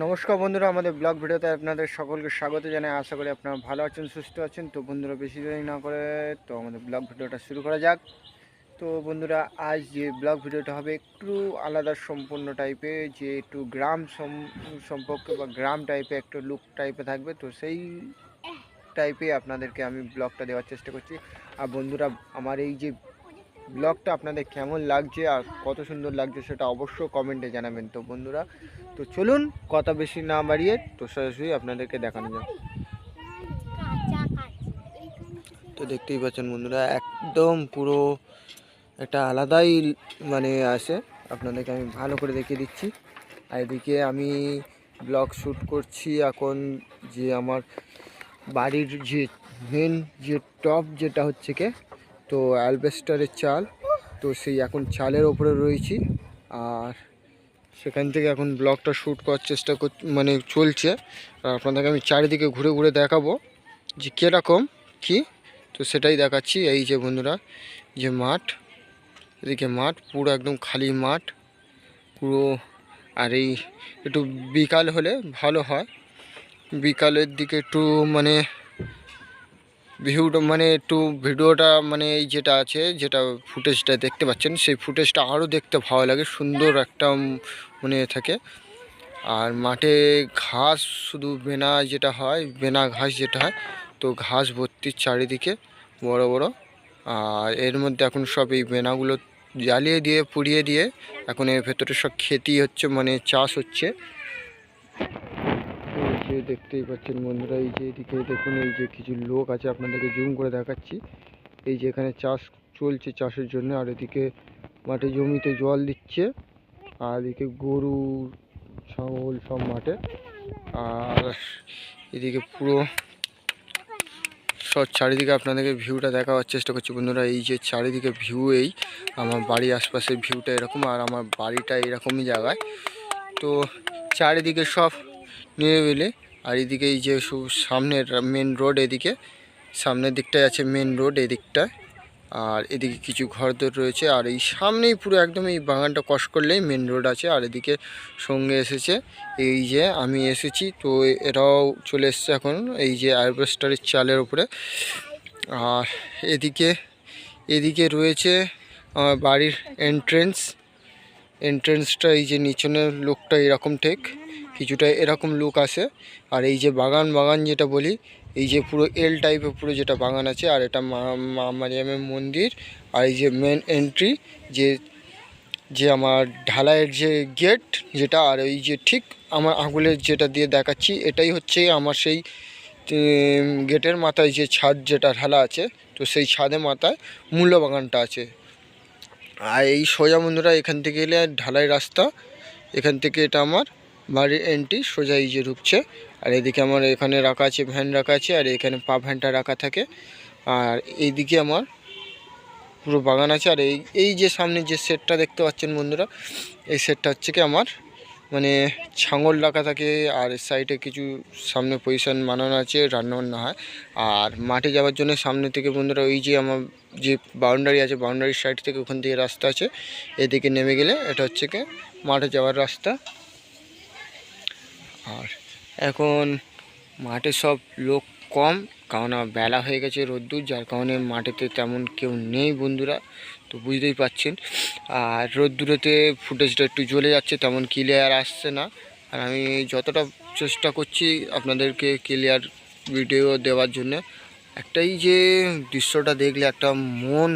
নমস্কার বন্ধুরা, আমাদের ব্লগ ভিডিওতে আপনাদের সকলকে স্বাগত জানাই। আশা করি আপনারা ভালো আছেন, সুস্থ আছেন। তো বন্ধুরা, বেশি দেরি না করে তো আমাদের ব্লগ ভিডিওটা শুরু করা যাক। তো বন্ধুরা, আজ যে ব্লগ ভিডিওটা হবে একটু আলাদা সম্পূর্ণ টাইপে, যে একটু গ্রাম সম্পর্কে বা গ্রাম টাইপে একটু লুক টাইপে থাকবে। তো সেই টাইপে আপনাদেরকে আমি ব্লগটা দেওয়ার চেষ্টা করছি। আর বন্ধুরা, আমার এই যে ব্লগটা আপনাদের কেমন লাগছে আর কত সুন্দর লাগছে সেটা অবশ্যই কমেন্টে জানাবেন। তো বন্ধুরা, তো চলুন কথা বেশি না বাড়িয়ে তো সরাসরি আপনাদেরকে দেখানো যাক। তো দেখতেই পাচ্ছেন বন্ধুরা, একদম পুরো একটা আলাদাই মানে আসে। আপনাদেরকে আমি ভালো করে দেখিয়ে দিচ্ছি। আর এদিকে আমি ব্লগ শ্যুট করছি এখন, যে আমার বাড়ির যে মেন যে টপ যেটা হচ্ছে কি, তো অ্যালবেস্টারের চাল, তো সেই এখন চালের ওপরে রয়েছি। আর সেখান থেকে এখন ব্লগটা শ্যুট করার চেষ্টা মানে চলছে। আর আপনাদেরকে আমি চারিদিকে ঘুরে ঘুরে দেখাবো যে কীরকম কি। তো সেটাই দেখাচ্ছি। এই যে বন্ধুরা, যে মাঠ, এদিকে মাঠ পুরো একদম খালি মাঠ পুরো। আর এই একটু বিকাল হলে ভালো হয়, বিকালের দিকে একটু মানে ভিউটা মানে একটু ভিডিওটা মানে এই যেটা আছে, যেটা ফুটেজটা দেখতে পাচ্ছেন, সেই ফুটেজটা আরও দেখতে ভালো লাগে, সুন্দর একটা মানে থাকে। আর মাঠে ঘাস, শুধু বেনা যেটা হয়, বেনা ঘাস যেটা হয়, তো ঘাস ভর্তি চারিদিকে বড় বড়। আর এর মধ্যে এখন সব এই বেনাগুলো জ্বালিয়ে দিয়ে পুড়িয়ে দিয়ে এখন এর ভেতরে সব খেতি হচ্ছে, মানে চাষ হচ্ছে। এই যে দেখতেই পাচ্ছেন বন্ধুরা, এই যে এদিকে দেখুন, এই যে কিছু লোক আছে, আপনাদেরকে জুম করে দেখাচ্ছি। এই যে এখানে চাষ চলছে, চাষের জন্য। আর এদিকে মাঠে জমিতে জল দিচ্ছে, আর এদিকে গরু ছাগল সব মাঠে। আর এদিকে পুরো সব চারিদিকে আপনাদেরকে ভিউটা দেখাবার চেষ্টা করছি বন্ধুরা। এই যে চারিদিকে ভিউ, এই আমার বাড়ির আশপাশের ভিউটা এরকম, আর আমার বাড়িটা এরকমই জায়গায়। তো চারিদিকে সব নিরিবিলি। আর এদিকে এই যে সামনের মেন রোড, এদিকে সামনের দিকটায় আছে মেন রোড এদিকটায়। আর এদিকে কিছু ঘরদোর রয়েছে। আর এই সামনেই পুরো একদম এই বাগানটা ক্রস করলেই মেন রোড আছে। আর এদিকে সঙ্গে এসেছে এই যে আমি এসেছি, তো এরাও চলে এসছে এখন এই যে অ্যালবেস্টারের চালের উপরে। আর এদিকে এদিকে রয়েছে আমার বাড়ির এন্ট্রেন্সটা। এই যে নিচনের লুকটা এরকম, ঠিক কিছুটা এরকম লুক আসে। আর এই যে বাগান যেটা বলি, এই যে পুরো এল টাইপের পুরো যেটা বাগান আছে। আর এটা মা মারিয়ামের মন্দির। আর এই যে মেন এন্ট্রি, যে যে আমার ঢালাইয়ের যে গেট যেটা, আর এই যে ঠিক আমার আঙুলের যেটা দিয়ে দেখাচ্ছি, এটাই হচ্ছে আমার সেই গেটের মাথায় যে ছাদ যেটা ঢালা আছে, তো সেই ছাদের মাথায় মূল্য বাগানটা আছে। আর এই সোজা বন্ধুরা, এখান থেকে এলে ঢালাই রাস্তা, এখান থেকে এটা আমার বাড়ির এন্ট্রি, সোজা এই যে ঢুকছে। আর এদিকে আমার এখানে রাখা আছে ভ্যান রাখা আছে, আর এখানে পা ভ্যানটা রাখা থাকে। আর এইদিকে আমার পুরো বাগান আছে। আর এই যে সামনে যে সেটটা দেখতে পাচ্ছেন বন্ধুরা, এই সেটটা হচ্ছে কি আমার মানে ছাগল রাখা থাকে। আর সাইডে কিছু সামনে পজিশন বানানো আছে, রান্নাবান্না হয়। আর মাঠে যাওয়ার জন্য সামনে থেকে বন্ধুরা, ওই যে আমার যে বাউন্ডারি আছে, বাউন্ডারির সাইড থেকে ওখান থেকে রাস্তা আছে। এদিকে নেমে গেলে এটা হচ্ছে কি মাঠে যাওয়ার রাস্তা। আর এখন মাঠে সব লোক কম, কারণ বেলা হয়ে গেছে, রোদ্দুর, যার কারণে মাঠেতে তেমন কেউ নেই বন্ধুরা, তো বুঝতেই পাচ্ছেন। আর রোদ্দুরেতে ফুটেজটা একটু জ্বলে যাচ্ছে, তেমন ক্লিয়ার আসছে না। আর আমি যতটা চেষ্টা করছি আপনাদেরকে ক্লিয়ার ভিডিও দেওয়ার জন্য। একটাই যে দৃশ্যটা দেখলে একটা মন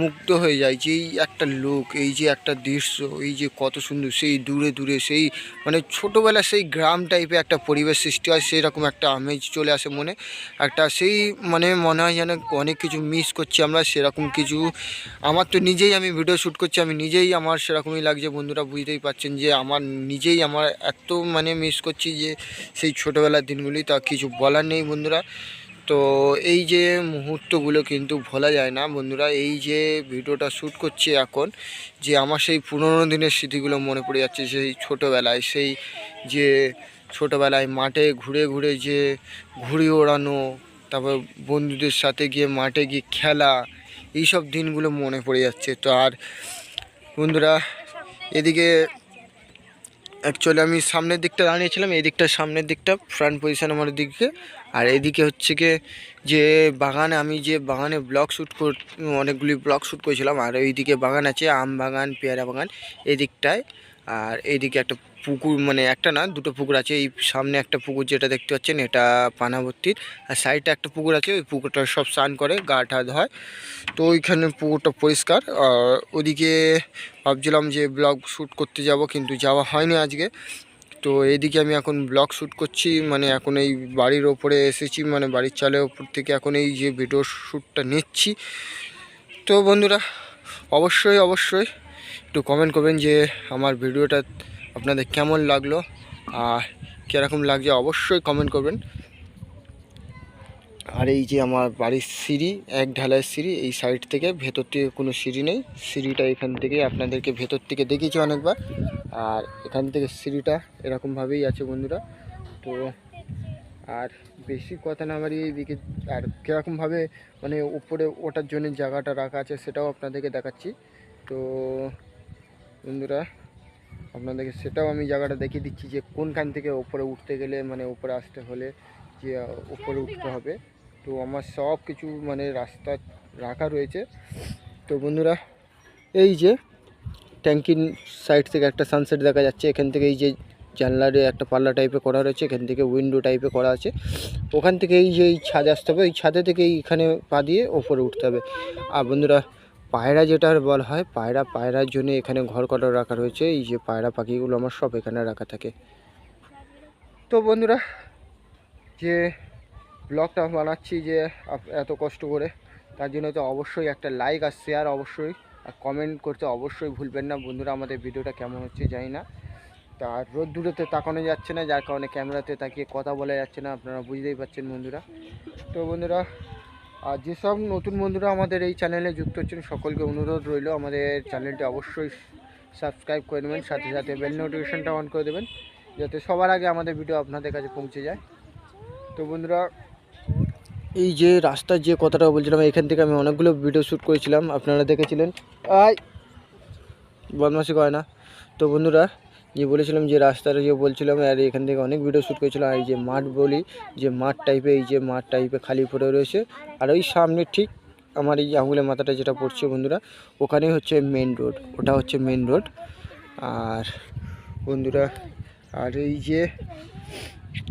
মুগ্ধ হয়ে যায়, যে এই একটা লোক, এই যে একটা দৃশ্য, এই যে কত সুন্দর, সেই দূরে দূরে সেই মানে ছোটোবেলা সেই গ্রাম টাইপের একটা পরিবেশ সৃষ্টি হয়, সেই রকম একটা আমেজ চলে আসে মনে। একটা সেই মানে মনে হয় যেন অনেক কিছু মিস করছি আমরা, সেরকম কিছু। আমার তো নিজেই, আমি ভিডিও শ্যুট করছি, আমি নিজেই আমার সেরকমই লাগছে বন্ধুরা, বুঝতেই পারছেন যে আমার নিজেই আমার এত মানে মিস করছি যে সেই ছোটোবেলার দিনগুলি, তা কিছু বলার নেই বন্ধুরা। তো এই যে মুহূর্তগুলো কিন্তু ভোলা যায় না বন্ধুরা। এই যে ভিডিওটা শ্যুট করছি এখন, যে আমার সেই পুরনো দিনের স্মৃতিগুলো মনে পড়ে যাচ্ছে, সেই ছোটোবেলায়, সেই যে ছোটোবেলায় মাঠে ঘুরে ঘুরে যে ঘুড়ি ওড়ানো, তারপর বন্ধুদের সাথে গিয়ে মাঠে গিয়ে খেলা, এই সব দিনগুলো মনে পড়ে যাচ্ছে। তো আর বন্ধুরা, এদিকে অ্যাকচুয়ালি আমি সামনের দিকটা দাঁড়িয়েছিলাম, এই দিকটা সামনের দিকটা ফ্রন্ট পজিশন আমার দিকে। আর এদিকে হচ্ছে কি যে বাগানে, আমি যে বাগানে অনেকগুলি ব্লগ শ্যুট করেছিলাম। আর এইদিকে বাগান আছে, আম বাগান, পেয়ারা বাগান এই দিকটায়। আর এইদিকে একটা পুকুর, মানে একটা না দুটো পুকুর আছে। এই সামনে একটা পুকুর যেটা দেখতে পাচ্ছেন এটা পানা ভর্তির। আর সাইডে একটা পুকুর আছে, ওই পুকুরটা সব স্নান করে, গা টা ধোয়। তো ওইখানে পুকুরটা পরিষ্কার। আর ওদিকে ভাবছিলাম যে ব্লগ শ্যুট করতে যাব, কিন্তু যাওয়া হয়নি আজকে। তো এইদিকে আমি এখন ব্লগ শ্যুট করছি, মানে এখন এই বাড়ির ওপরে এসেছি, মানে বাড়ির চালের ওপর থেকে এখন এই যে ভিডিও শ্যুটটা নিচ্ছি। তো বন্ধুরা অবশ্যই অবশ্যই একটু কমেন্ট করবেন যে আমার ভিডিওটা আপনাদের কেমন লাগলো আর কীরকম লাগছে, অবশ্যই কমেন্ট করবেন। আর এই যে আমার বাড়ির সিঁড়ি, এক ঢালাইয়ের সিঁড়ি, এই সাইড থেকে, ভেতর থেকে কোনো সিঁড়ি নেই। সিঁড়িটা এখান থেকে আপনাদেরকে ভেতর থেকে দেখিয়েছি অনেকবার। আর এখান থেকে সিঁড়িটা এরকমভাবেই আছে বন্ধুরা। তো আর বেশি কথা না বাড়িয়ে এইদিকে আর কীরকমভাবে মানে উপরে ওঠার জন্য জায়গাটা রাখা আছে সেটাও আপনাদেরকে দেখাচ্ছি। তো বন্ধুরা আপনাদেরকে সেটাও আমি জায়গাটা দেখিয়ে দিচ্ছি যে কোনখান থেকে ওপরে উঠতে গেলে, মানে উপরে আসতে হলে যে উপরে উঠতে হবে। তো আমার সব কিছু মানে রাস্তা রাখা রয়েছে। তো বন্ধুরা এই যে ট্যাঙ্কির সাইড থেকে একটা সানসেট দেখা যাচ্ছে, এখান থেকে এই যে জানলারে একটা পাল্লা টাইপের করা রয়েছে, এখান থেকে উইন্ডো টাইপের করা আছে। ওখান থেকে এই যে এই ছাদে আসতে হবে, এই ছাদে থেকে এইখানে পা দিয়ে ওপরে উঠতে হবে। আর বন্ধুরা পায়রা যেটা বলা হয়, পায়রার জন্য এখানে ঘর কটা রাখা রয়েছে। এই যে পায়রা পাখিগুলো আমার সব এখানে রাখা থাকে। তো বন্ধুরা যে ব্লগটা বানাচ্ছি যে এত কষ্ট করে, তার জন্য তো অবশ্যই একটা লাইক আর শেয়ার অবশ্যই, আর কমেন্ট করতে অবশ্যই ভুলবেন না বন্ধুরা। আমাদের ভিডিওটা কেমন হচ্ছে জানি না, তার রোদ্দুরেতে তাকানো যাচ্ছে না, যার কারণে ক্যামেরাতে তাকিয়ে কথা বলা যাচ্ছে না, আপনারা বুঝতেই পারছেন বন্ধুরা। তো বন্ধুরা আর যেসব নতুন বন্ধুরা আমাদের এই চ্যানেলে যুক্ত হচ্ছেন সকলকে অনুরোধ রইল আমাদের চ্যানেলটি অবশ্যই সাবস্ক্রাইব করে নেবেন, সাথে সাথে বেল নোটিফিকেশনটা অন করে দেবেন, যাতে সবার আগে আমাদের ভিডিও আপনাদের কাছে পৌঁছে যায়। তো বন্ধুরা এই যে রাস্তার যে কথাটা বলছিলাম, এখান থেকে আমি অনেকগুলো ভিডিও শ্যুট করেছিলাম, আপনারা দেখেছিলেন। বদমাশি করে না। তো বন্ধুরা যে বলেছিলাম যে রাস্তাটা যে বলছিলাম, আর এখান থেকে অনেক ভিডিও শ্যুট করেছিলাম। আর এই যে মাঠ বলি, যে মাঠ টাইপের, এই যে মাঠ টাইপের খালি পড়ে রয়েছে। আর ওই সামনে ঠিক আমার এই আঙুলের মাথাটা যেটা পড়ছে বন্ধুরা, ওখানেই হচ্ছে মেন রোড, ওটা হচ্ছে মেন রোড। আর বন্ধুরা আর এই যে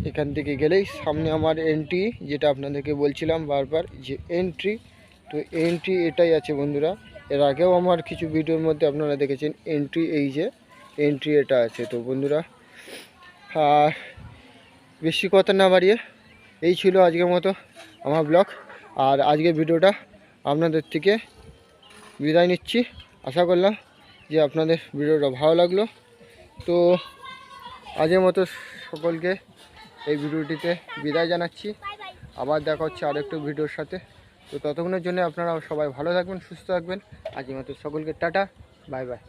এখান থেকে গেলেই সামনে আমার এন্ট্রি, যেটা আপনাদেরকে বলছিলাম বারবার যে এন্ট্রি। তো এন্ট্রি এটাই আছে বন্ধুরা। এর আগেও আমার কিছু ভিডিওর মধ্যে আপনারা দেখেছেন এন্ট্রি, এই যে এন্ট্রি এটা আছে। তো বন্ধুরা আর বেশি কথা না বাড়িয়ে এই ছিল আজকের মতো আমার ব্লগ। আর আজকের ভিডিওটা আপনাদের থেকে বিদায় নিচ্ছি। আশা করলাম যে আপনাদের ভিডিওটা ভালো লাগলো। তো আজকের মতো সকলকে এই ভিডিওটিতে বিদায় জানাচ্ছি। আবার দেখা হচ্ছে আরেকটু ভিডিওর সাথে। তো ততক্ষণের জন্য আপনারা সবাই ভালো থাকবেন, সুস্থ থাকবেন। আজকের মতো সকলকে টাটা, বাই বাই।